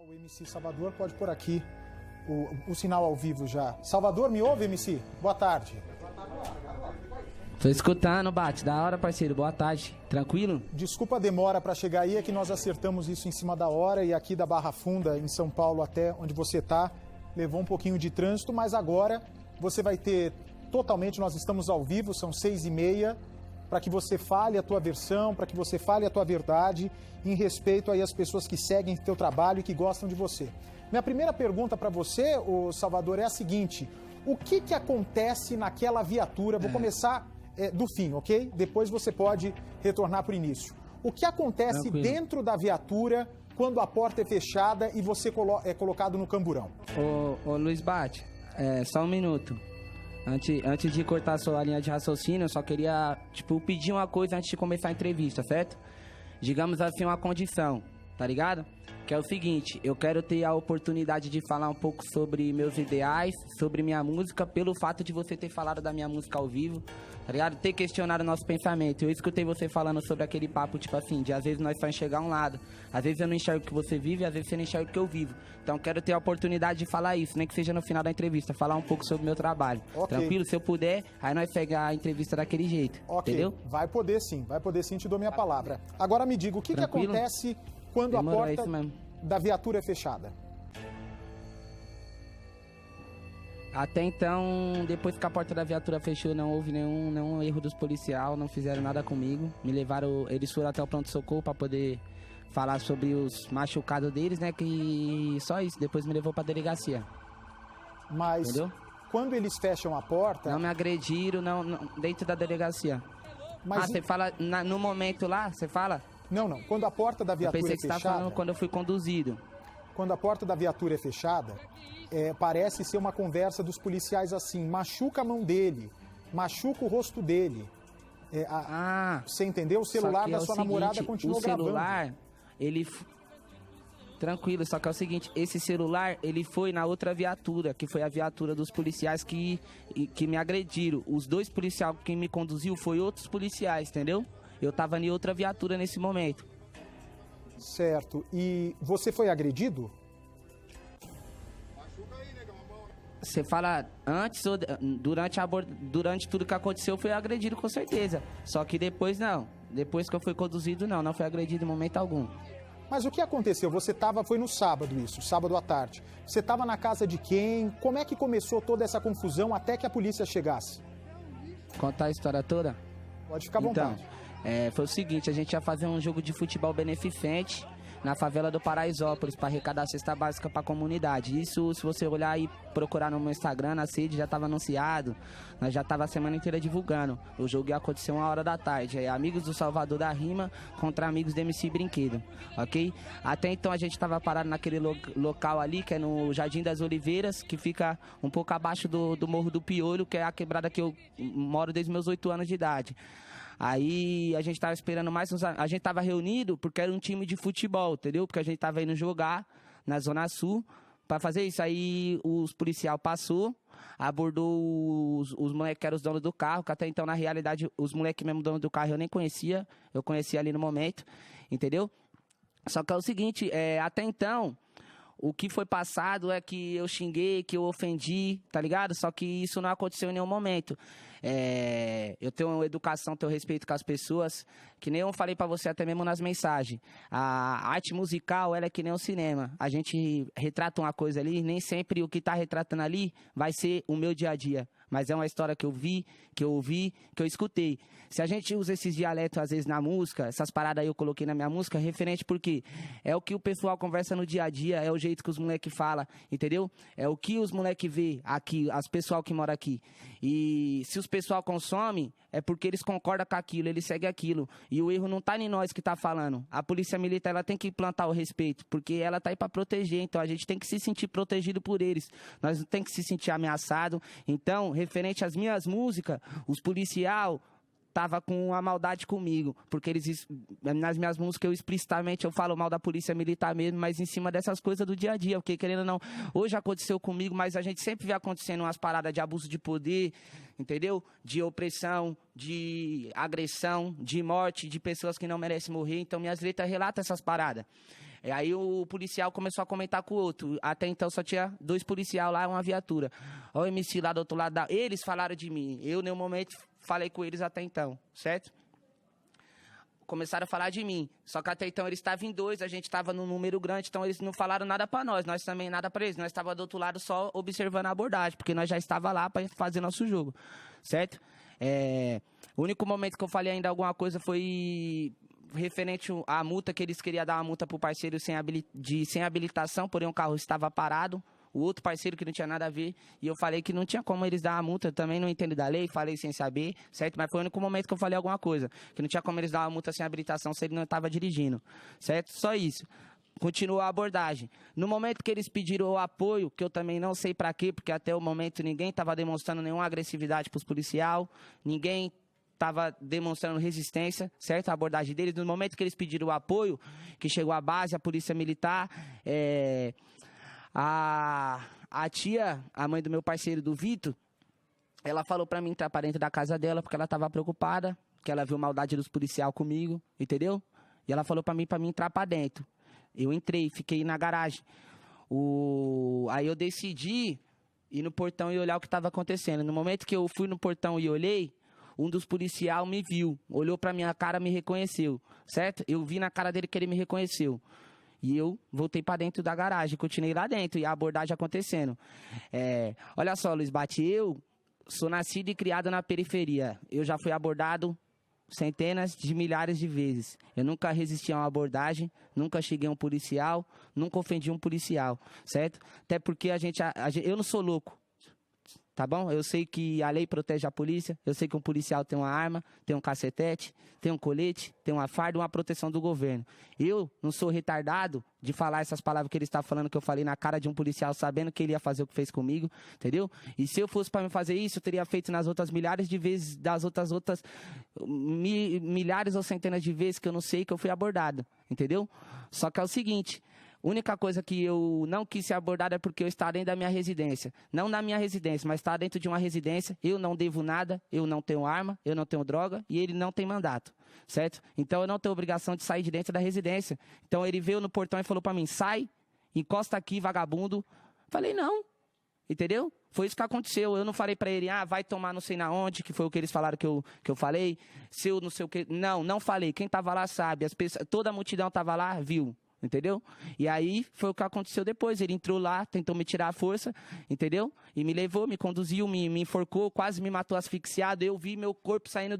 O MC Salvador pode pôr aqui o sinal ao vivo já. Salvador, me ouve, MC? Boa tarde. Tô escutando, Bate. Da hora, parceiro. Boa tarde. Tranquilo? Desculpa a demora para chegar aí, é que nós acertamos isso em cima da hora e aqui da Barra Funda, em São Paulo, até onde você tá, levou um pouquinho de trânsito, mas agora você vai ter totalmente, nós estamos ao vivo, são 6h30, para que você fale a tua versão, para que você fale a tua verdade, em respeito aí às pessoas que seguem teu trabalho e que gostam de você. Minha primeira pergunta para você, ô Salvador, é a seguinte: o que acontece naquela viatura? Vou começar do fim, ok? Depois você pode retornar para o início. O que acontece dentro da viatura quando a porta é fechada e você é colocado no camburão? Ô Luiz Bate, só um minuto. Antes de cortar a sua linha de raciocínio, eu só queria, pedir uma coisa antes de começar a entrevista, certo? Digamos assim, uma condição, tá ligado? Que é o seguinte: eu quero ter a oportunidade de falar um pouco sobre meus ideais, sobre minha música, pelo fato de você ter falado da minha música ao vivo, tá ligado? Ter questionado o nosso pensamento. Eu escutei você falando sobre aquele papo, de às vezes nós só enxergar um lado. Às vezes eu não enxergo o que você vive, às vezes você não enxerga o que eu vivo. Então quero ter a oportunidade de falar isso, nem que seja no final da entrevista, falar um pouco sobre o meu trabalho. Okay. Tranquilo? Se eu puder, aí nós pegamos a entrevista daquele jeito, entendeu? Vai poder sim, te dou minha palavra. Agora me diga, o que acontece quando a porta da viatura é fechada? Até então, depois que a porta da viatura fechou, não houve nenhum erro dos policiais, não fizeram nada comigo. Me levaram, eles foram até o pronto-socorro para poder falar sobre os machucados deles, né? Que só isso, depois me levou pra delegacia. Mas entendeu? Quando eles fecham a porta... Não me agrediram, não dentro da delegacia. Mas você fala no momento lá, você fala? Não. Quando a porta da viatura é fechada... Eu pensei que você estava falando quando eu fui conduzido. Quando a porta da viatura é fechada, parece ser uma conversa dos policiais assim: machuca a mão dele, machuca o rosto dele. Você entendeu? O celular da sua namorada continuou gravando. O celular, ele... Tranquilo, só que é o seguinte: esse celular, ele foi na outra viatura, que foi a viatura dos policiais que me agrediram. Os dois policiais que me conduziu foi outros policiais, entendeu? Eu tava em outra viatura nesse momento. Certo. E você foi agredido? Você fala antes ou durante tudo que aconteceu, foi agredido com certeza. Só que depois não. Depois que eu fui conduzido, não foi agredido em momento algum. Mas o que aconteceu? Foi no sábado isso, sábado à tarde. Você estava na casa de quem? Como é que começou toda essa confusão até que a polícia chegasse? Contar a história toda? Pode ficar à vontade. Foi o seguinte: a gente ia fazer um jogo de futebol beneficente na favela do Paraisópolis para arrecadar cesta básica para a comunidade. Isso, se você olhar e procurar no meu Instagram, na sede já estava anunciado. Nós já estava a semana inteira divulgando. O jogo ia acontecer 1h da tarde. Amigos do Salvador da Rima contra amigos do MC Brinquedo, ok? Até então a gente estava parado naquele local ali, que é no Jardim das Oliveiras, que fica um pouco abaixo do Morro do Piolho, que é a quebrada que eu moro desde meus 8 anos de idade. Aí a gente tava esperando a gente tava reunido porque era um time de futebol, entendeu? Porque a gente tava indo jogar na Zona Sul pra fazer isso. Aí os policial passou, abordou os moleques que eram os donos do carro, que até então, na realidade, os moleques mesmo donos do carro eu nem conhecia, eu conhecia ali no momento, entendeu? Só que é o seguinte, até então, o que foi passado é que eu xinguei, que eu ofendi, tá ligado? Só que isso não aconteceu em nenhum momento. Eu tenho educação, tenho respeito com as pessoas, que nem eu falei pra você até mesmo nas mensagens. A arte musical, ela é que nem o cinema. A gente retrata uma coisa ali, nem sempre o que tá retratando ali vai ser o meu dia a dia. Mas é uma história que eu vi, que eu ouvi, que eu escutei. Se a gente usa esses dialetos, às vezes, na música, essas paradas aí eu coloquei na minha música, referente porque é o que o pessoal conversa no dia a dia, é o jeito que os moleques falam, entendeu? É o que os moleques vê aqui, as pessoal que mora aqui. E se os pessoal consomem, é porque eles concordam com aquilo, eles seguem aquilo. E o erro não tá em nós que tá falando. A polícia militar, ela tem que implantar o respeito, porque ela tá aí pra proteger. Então a gente tem que se sentir protegido por eles. Nós não tem que se sentir ameaçado. Então, referente às minhas músicas, os policial tava com uma maldade comigo, porque eles, nas minhas músicas, eu explicitamente eu falo mal da polícia militar mesmo, mas em cima dessas coisas do dia a dia, porque querendo ou não, hoje aconteceu comigo, mas a gente sempre vê acontecendo umas paradas de abuso de poder, entendeu? De opressão, de agressão, de morte, de pessoas que não merecem morrer, então minhas letras relatam essas paradas. E aí o policial começou a comentar com o outro. Até então só tinha 2 policiais lá e uma viatura. Ó, o MC lá do outro lado. Eles falaram de mim. Eu, nenhum momento, falei com eles até então, certo? Começaram a falar de mim. Só que até então eles estavam em 2, a gente estava num número grande, então eles não falaram nada para nós. Nós também nada para eles. Nós estávamos do outro lado só observando a abordagem, porque nós já estávamos lá para fazer nosso jogo, certo? O único momento que eu falei ainda alguma coisa foi referente à multa, que eles queriam dar uma multa pro parceiro sem habilitação, porém o carro estava parado. O outro parceiro que não tinha nada a ver, e eu falei que não tinha como eles dar a multa, eu também não entendo da lei, falei sem saber, certo? Mas foi o único momento que eu falei alguma coisa, que não tinha como eles dar uma multa sem habilitação se ele não estava dirigindo, certo? Só isso. Continuou a abordagem. No momento que eles pediram o apoio, que eu também não sei para quê, porque até o momento ninguém estava demonstrando nenhuma agressividade para os policiais, ninguém estava demonstrando resistência, certo? A abordagem deles, no momento que eles pediram o apoio, que chegou a base, a polícia militar, a tia, a mãe do meu parceiro, do Vitor, ela falou pra mim entrar pra dentro da casa dela, porque ela tava preocupada, que ela viu maldade dos policiais comigo, entendeu? E ela falou pra mim entrar pra dentro. Eu entrei, fiquei na garagem. Aí eu decidi ir no portão e olhar o que tava acontecendo. No momento que eu fui no portão e olhei, um dos policiais me viu, olhou pra minha cara, me reconheceu, certo? Eu vi na cara dele que ele me reconheceu. E eu voltei para dentro da garagem, continuei lá dentro e a abordagem acontecendo. Olha só, Luiz Bate, eu sou nascido e criado na periferia. Eu já fui abordado centenas de milhares de vezes. Eu nunca resisti a uma abordagem, nunca cheguei a um policial, nunca ofendi um policial, certo? Até porque eu não sou louco. Tá bom? Eu sei que a lei protege a polícia, eu sei que um policial tem uma arma, tem um cacetete, tem um colete, tem uma farda, uma proteção do governo. Eu não sou retardado de falar essas palavras que ele está falando, que eu falei na cara de um policial, sabendo que ele ia fazer o que fez comigo, entendeu? E se eu fosse para me fazer isso, eu teria feito nas outras milhares de vezes, das outras milhares ou centenas de vezes que eu não sei, que eu fui abordado, entendeu? Só que é o seguinte... A única coisa que eu não quis ser abordado é porque eu estava dentro da minha residência. Não na minha residência, mas estava dentro de uma residência. Eu não devo nada, eu não tenho arma, eu não tenho droga e ele não tem mandato, certo? Então eu não tenho obrigação de sair de dentro da residência. Então ele veio no portão e falou para mim, sai, encosta aqui, vagabundo. Falei, não, entendeu? Foi isso que aconteceu. Eu não falei para ele, vai tomar não sei na onde, que foi o que eles falaram que eu falei. Se eu não sei o que... Não falei. Quem estava lá sabe. Toda a multidão estava lá, viu. Entendeu? E aí foi o que aconteceu depois. Ele entrou lá, tentou me tirar a força, entendeu? E me levou, me conduziu, me enforcou, quase me matou asfixiado. Eu vi meu corpo saindo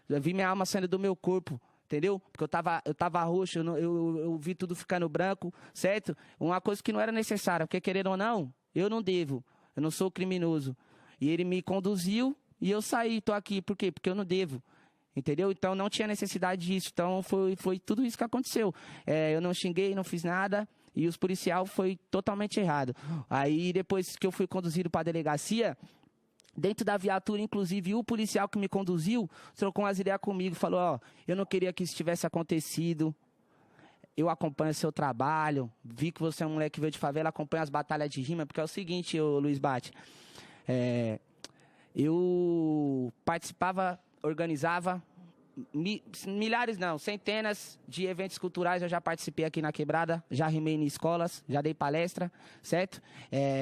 eu vi minha alma saindo do meu corpo, entendeu? Porque eu tava roxo, eu vi tudo ficando branco, certo? Uma coisa que não era necessária, porque querendo ou não, eu não devo, eu não sou criminoso. E ele me conduziu e eu saí, tô aqui. Por quê? Porque eu não devo. Entendeu? Então não tinha necessidade disso. Então foi tudo isso que aconteceu. Eu não xinguei, não fiz nada. E os policiais foi totalmente errado. Aí depois que eu fui conduzido para a delegacia, dentro da viatura, inclusive, o policial que me conduziu trocou umas ideias comigo. Falou, eu não queria que isso tivesse acontecido. Eu acompanho seu trabalho. Vi que você é um moleque que veio de favela, acompanha as batalhas de rima. Porque é o seguinte, Luiz Bate. Eu participava... organizava milhares, não, centenas de eventos culturais. Eu já participei aqui na Quebrada, já rimei em escolas, já dei palestra, certo?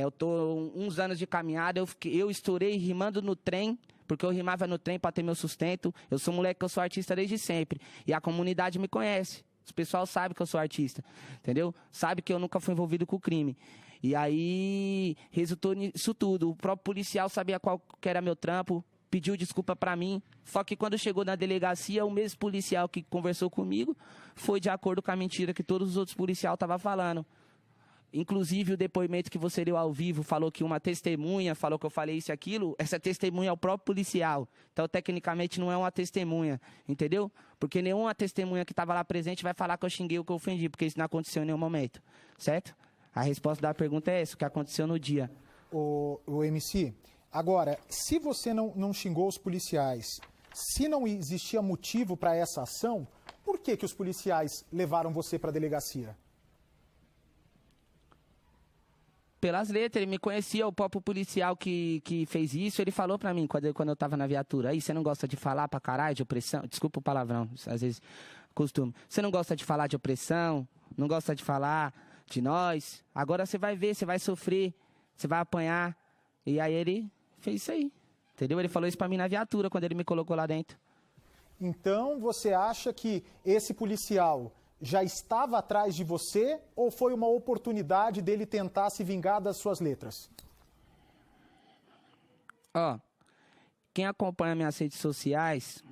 Eu tô uns anos de caminhada, eu estourei rimando no trem, porque eu rimava no trem para ter meu sustento. Eu sou moleque, eu sou artista desde sempre, e a comunidade me conhece. O pessoal sabe que eu sou artista, entendeu? Sabe que eu nunca fui envolvido com crime. E aí, resultou nisso tudo. O próprio policial sabia qual que era meu trampo, pediu desculpa pra mim, só que quando chegou na delegacia, o mesmo policial que conversou comigo foi de acordo com a mentira que todos os outros policiais estavam falando. Inclusive, o depoimento que você deu ao vivo falou que uma testemunha falou que eu falei isso e aquilo. Essa testemunha é o próprio policial. Então, tecnicamente, não é uma testemunha, entendeu? Porque nenhuma testemunha que estava lá presente vai falar que eu xinguei ou que eu ofendi, porque isso não aconteceu em nenhum momento, certo? A resposta da pergunta é essa, o que aconteceu no dia. O MC... Agora, se você não xingou os policiais, se não existia motivo para essa ação, por que os policiais levaram você para a delegacia? Pelas letras, ele me conhecia, o próprio policial que fez isso, ele falou pra mim quando eu tava na viatura, aí você não gosta de falar pra caralho, de opressão, desculpa o palavrão, às vezes, costume. Você não gosta de falar de opressão, não gosta de falar de nós, agora você vai ver, você vai sofrer, você vai apanhar. E aí ele fez isso aí, entendeu? Ele falou isso pra mim na viatura, quando ele me colocou lá dentro. Então, você acha que esse policial já estava atrás de você ou foi uma oportunidade dele tentar se vingar das suas letras? Ó, quem acompanha minhas redes sociais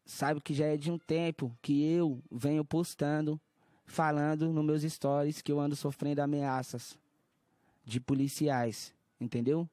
sabe que já é de um tempo que eu venho postando, falando nos meus stories que eu ando sofrendo ameaças de policiais, entendeu?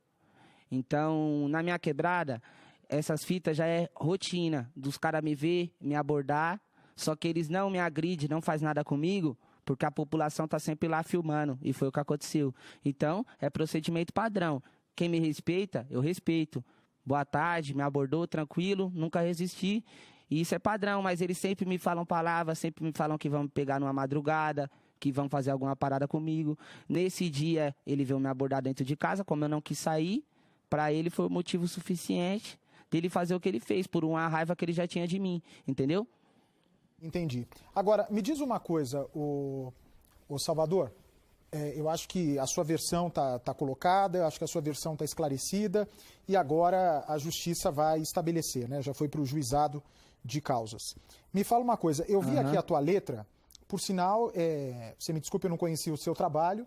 Então, na minha quebrada, essas fitas já é rotina dos caras me ver, me abordar, só que eles não me agridem, não faz nada comigo, porque a população tá sempre lá filmando, e foi o que aconteceu. Então, é procedimento padrão. Quem me respeita, eu respeito. Boa tarde, me abordou, tranquilo, nunca resisti. E isso é padrão, mas eles sempre me falam palavras, sempre me falam que vão me pegar numa madrugada, que vão fazer alguma parada comigo. Nesse dia, ele veio me abordar dentro de casa, como eu não quis sair, para ele foi motivo suficiente dele fazer o que ele fez, por uma raiva que ele já tinha de mim, entendeu? Entendi. Agora, me diz uma coisa, o Salvador, eu acho que a sua versão tá colocada, eu acho que a sua versão está esclarecida e agora a justiça vai estabelecer, né? Já foi para o juizado de causas. Me fala uma coisa, eu vi aqui a tua letra, por sinal, você me desculpe, eu não conhecia o seu trabalho,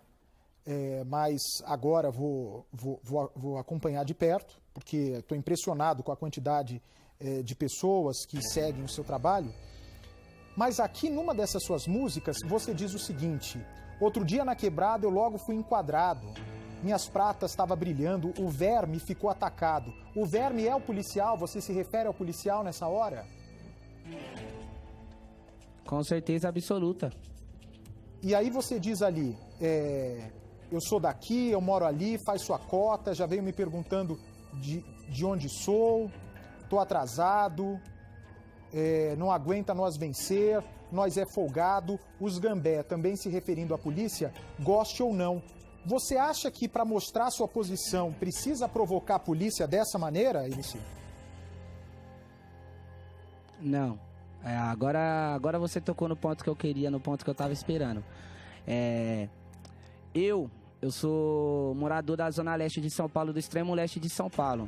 mas agora vou acompanhar de perto, porque estou impressionado com a quantidade de pessoas que seguem o seu trabalho. Mas aqui numa dessas suas músicas, você diz o seguinte: outro dia na quebrada eu logo fui enquadrado, minhas pratas estavam brilhando, o verme ficou atacado. O verme é o policial? Você se refere ao policial nessa hora? Com certeza absoluta. E aí você diz ali, eu sou daqui, eu moro ali, faz sua cota, já veio me perguntando de onde sou, tô atrasado, não aguenta nós vencer, nós é folgado, os gambé, também se referindo à polícia, goste ou não. Você acha que para mostrar sua posição precisa provocar a polícia dessa maneira, MC? Não. Agora você tocou no ponto que eu queria, no ponto que eu tava esperando. Eu sou morador da Zona Leste de São Paulo, do extremo leste de São Paulo.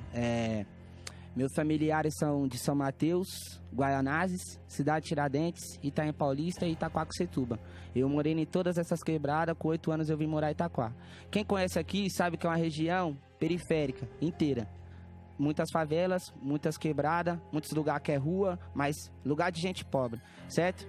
Meus familiares são de São Mateus, Guaianazes, Cidade Tiradentes, Itaim Paulista e Itaquaquecetuba. Eu morei em todas essas quebradas, com 8 anos eu vim morar em Itaquá. Quem conhece aqui sabe que é uma região periférica, inteira. Muitas favelas, muitas quebradas, muitos lugares que é rua, mas lugar de gente pobre, certo?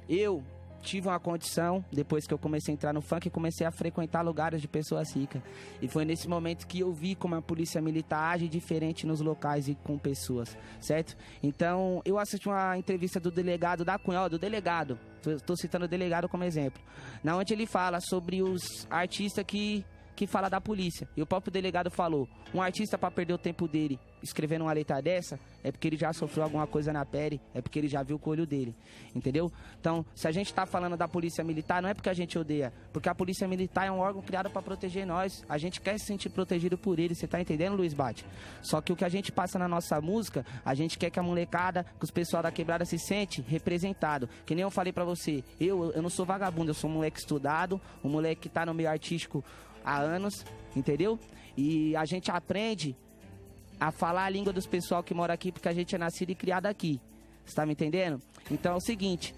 Eu tive uma condição, depois que eu comecei a entrar no funk, comecei a frequentar lugares de pessoas ricas. E foi nesse momento que eu vi como a polícia militar age diferente nos locais e com pessoas, certo? Então, eu assisti uma entrevista do delegado da Cunha, do delegado, estou citando o delegado como exemplo, na onde ele fala sobre os artistas que fala da polícia. E o próprio delegado falou, um artista para perder o tempo dele escrevendo uma letra dessa, é porque ele já sofreu alguma coisa na pele, é porque ele já viu com o olho dele, entendeu? Então, se a gente tá falando da polícia militar, não é porque a gente odeia, porque a polícia militar é um órgão criado para proteger nós, a gente quer se sentir protegido por ele, você tá entendendo, Luiz Bate? Só que o que a gente passa na nossa música, a gente quer que a molecada, que os pessoal da quebrada se sente representado, que nem eu falei pra você, eu não sou vagabundo, eu sou um moleque estudado, um moleque que tá no meio artístico há anos, entendeu? E a gente aprende a falar a língua dos pessoal que mora aqui, porque a gente é nascido e criado aqui. Você tá me entendendo? Então é o seguinte,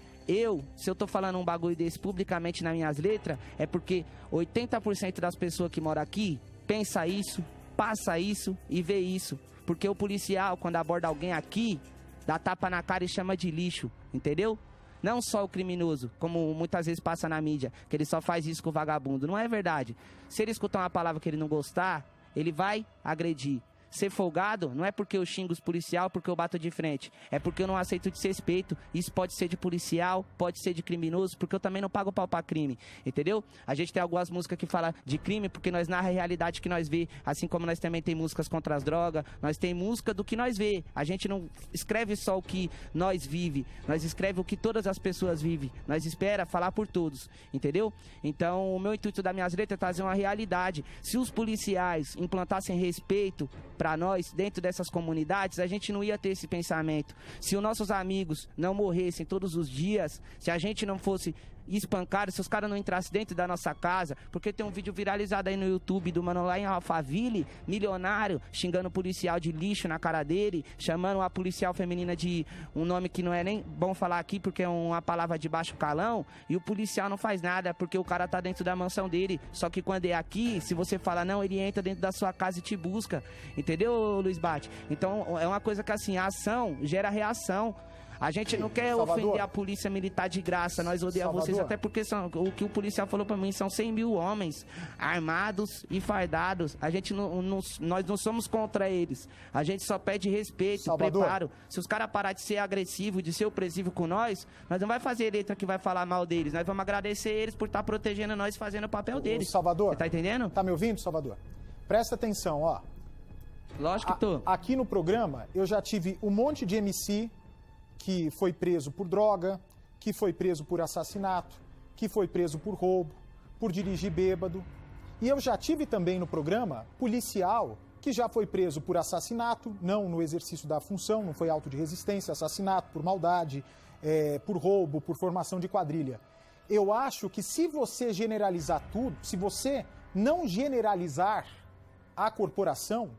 se eu tô falando um bagulho desse publicamente nas minhas letras, é porque 80% das pessoas que moram aqui pensa isso, passa isso e vê isso. Porque o policial, quando aborda alguém aqui, dá tapa na cara e chama de lixo, entendeu? Não só o criminoso, como muitas vezes passa na mídia, que ele só faz isso com o vagabundo. Não é verdade. Se ele escutar uma palavra que ele não gostar, ele vai agredir. Ser folgado não é porque eu xingo os policial, porque eu bato de frente. É porque eu não aceito desrespeito. Isso pode ser de policial, pode ser de criminoso, porque eu também não pago pau pra crime. Entendeu? A gente tem algumas músicas que falam de crime, porque nós narra a realidade que nós vê. Assim como nós também tem músicas contra as drogas, nós tem música do que nós vê. A gente não escreve só o que nós vive, nós escreve o que todas as pessoas vivem. Nós espera falar por todos. Entendeu? Então, o meu intuito das minhas letras é trazer uma realidade. Se os policiais implantassem respeito para nós, dentro dessas comunidades, a gente não ia ter esse pensamento. Se os nossos amigos não morressem todos os dias, se a gente não fosse espancado, se os caras não entrassem dentro da nossa casa, porque tem um vídeo viralizado aí no YouTube do mano lá em Alphaville, milionário, xingando o policial de lixo na cara dele, chamando a policial feminina de um nome que não é nem bom falar aqui, porque é uma palavra de baixo calão, e o policial não faz nada, porque o cara tá dentro da mansão dele, só que quando é aqui, se você fala não, ele entra dentro da sua casa e te busca, entendeu, Luiz Bate? Então, é uma coisa que assim, a ação gera reação. A gente não quer ofender a polícia militar de graça, nós odiamos vocês, até porque o que o policial falou pra mim, são 100 mil homens armados e fardados. A gente nós não somos contra eles, a gente só pede respeito, preparo. Se os caras parar de ser agressivos, de ser opressivo com nós não vai fazer letra que vai falar mal deles, nós vamos agradecer eles por estar protegendo nós, fazendo o papel deles. Salvador, você tá entendendo? Tá me ouvindo, Salvador? Presta atenção, ó. Lógico que tô. Aqui no programa, eu já tive um monte de MC que foi preso por droga, que foi preso por assassinato, que foi preso por roubo, por dirigir bêbado. E eu já tive também no programa policial que já foi preso por assassinato, não no exercício da função, não foi auto de resistência, assassinato por maldade, por roubo, por formação de quadrilha. Eu acho que se você generalizar tudo, se você não generalizar a corporação,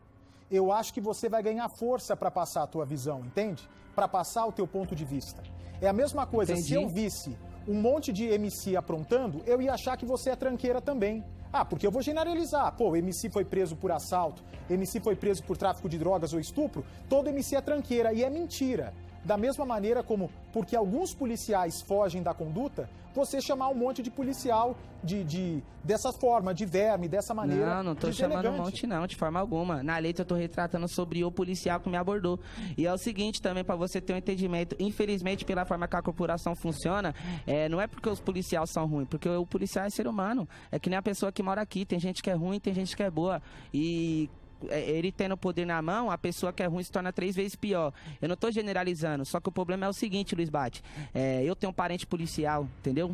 eu acho que você vai ganhar força para passar a tua visão, entende? Para passar o teu ponto de vista. É a mesma coisa, se eu visse um monte de MC aprontando, eu ia achar que você é tranqueira também. Ah, porque eu vou generalizar. Pô, o MC foi preso por assalto, MC foi preso por tráfico de drogas ou estupro, todo MC é tranqueira, e é mentira. Da mesma maneira como, porque alguns policiais fogem da conduta, você chamar um monte de policial dessa forma, de verme, dessa maneira. Não tô chamando um monte não, de forma alguma. Na letra eu tô retratando sobre o policial que me abordou. E é o seguinte também, pra você ter um entendimento, infelizmente pela forma que a corporação funciona, não é porque os policiais são ruins, porque o policial é ser humano. É que nem a pessoa que mora aqui, tem gente que é ruim, tem gente que é boa. E ele tendo o poder na mão, a pessoa que é ruim se torna 3 vezes pior. Eu não tô generalizando, só que o problema é o seguinte, Luiz Bate. Eu tenho um parente policial, entendeu?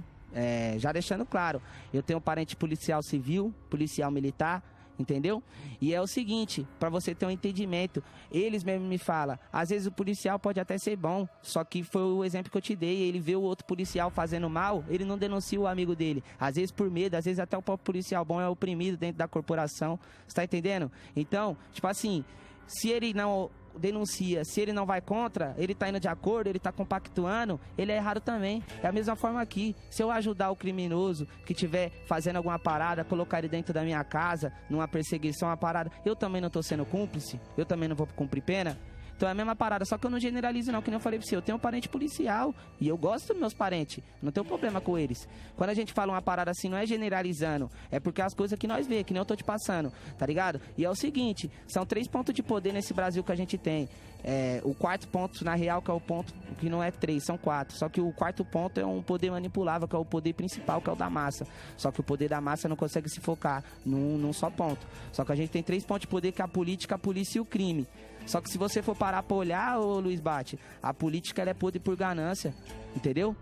Já deixando claro, eu tenho um parente policial civil, policial militar, entendeu? E é o seguinte, pra você ter um entendimento, eles mesmo me falam, às vezes o policial pode até ser bom, só que foi o exemplo que eu te dei, ele vê o outro policial fazendo mal, ele não denuncia o amigo dele, às vezes por medo, às vezes até o próprio policial bom é oprimido dentro da corporação, você tá entendendo? Então, tipo assim, se ele não denuncia, se ele não vai contra, ele tá indo de acordo, ele tá compactuando, ele é errado também. É a mesma forma aqui. Se eu ajudar o criminoso que estiver fazendo alguma parada, colocar ele dentro da minha casa, numa perseguição, uma parada, eu também não tô sendo cúmplice, eu também não vou cumprir pena. Então é a mesma parada, só que eu não generalizo não, que nem eu falei pra você, eu tenho um parente policial e eu gosto dos meus parentes, não tenho problema com eles. Quando a gente fala uma parada assim, não é generalizando, é porque as coisas que nós vê, que nem eu tô te passando, tá ligado? E é o seguinte, são 3 pontos de poder nesse Brasil que a gente tem. O 4º ponto, na real, que é o ponto que não é 3, são 4. Só que o 4º ponto é um poder manipulável, que é o poder principal, que é o da massa. Só que o poder da massa não consegue se focar num só ponto. Só que a gente tem 3 pontos de poder, que é a política, a polícia e o crime. Só que se você for parar pra olhar, ô Luiz Bate, a política ela é podre por ganância, entendeu?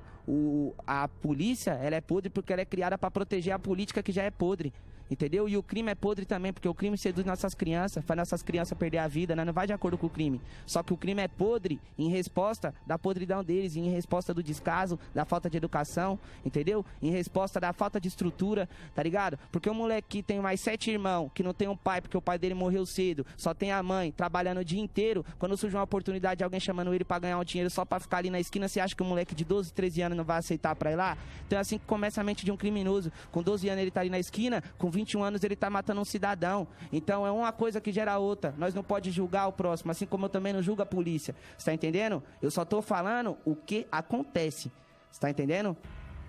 A polícia ela é podre porque ela é criada pra proteger a política que já é podre. Entendeu? E o crime é podre também, porque o crime seduz nossas crianças, faz nossas crianças perder a vida, né? Não vai de acordo com o crime. Só que o crime é podre em resposta da podridão deles, em resposta do descaso, da falta de educação, entendeu? Em resposta da falta de estrutura, tá ligado? Porque o moleque que tem mais 7 irmãos, que não tem um pai porque o pai dele morreu cedo, só tem a mãe trabalhando o dia inteiro, quando surge uma oportunidade de alguém chamando ele pra ganhar um dinheiro só pra ficar ali na esquina, você acha que o moleque de 12, 13 anos não vai aceitar pra ir lá? Então é assim que começa a mente de um criminoso. Com 12 anos ele tá ali na esquina, com 21 anos ele tá matando um cidadão. Então é uma coisa que gera outra. Nós não pode julgar o próximo, assim como eu também não julgo a polícia. Você tá entendendo? Eu só tô falando o que acontece. Você tá entendendo?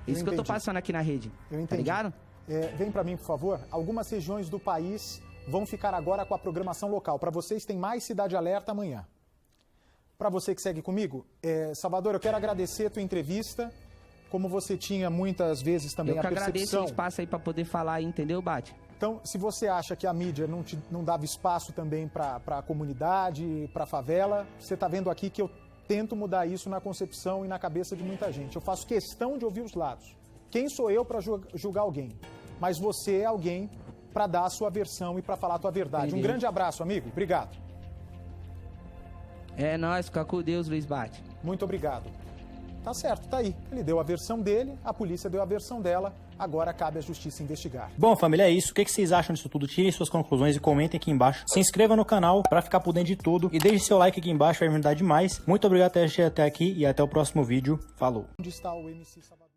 Isso que eu tô passando aqui na rede. Eu entendi. Tá ligado? Vem pra mim, por favor. Algumas regiões do país vão ficar agora com a programação local. Para vocês tem mais Cidade Alerta amanhã. Para você que segue comigo, Salvador, eu quero agradecer a tua entrevista. Como você tinha muitas vezes também a percepção... Eu que agradeço o espaço aí para poder falar aí, entendeu, Bate? Então, se você acha que a mídia não dava espaço também para a comunidade, para a favela, você está vendo aqui que eu tento mudar isso na concepção e na cabeça de muita gente. Eu faço questão de ouvir os lados. Quem sou eu para julgar alguém? Mas você é alguém para dar a sua versão e para falar a tua verdade. Um grande abraço, amigo. Obrigado. É nóis, fica com Deus, Luiz Bate. Muito obrigado. Tá certo, tá aí. Ele deu a versão dele, a polícia deu a versão dela, agora cabe à justiça investigar. Bom, família, é isso. O que vocês acham disso tudo? Tirem suas conclusões e comentem aqui embaixo. Se inscreva no canal para ficar por dentro de tudo e deixe seu like aqui embaixo, vai me ajudar demais. Muito obrigado por ter assistido até aqui e até o próximo vídeo. Falou! Onde está o MC Sabadão?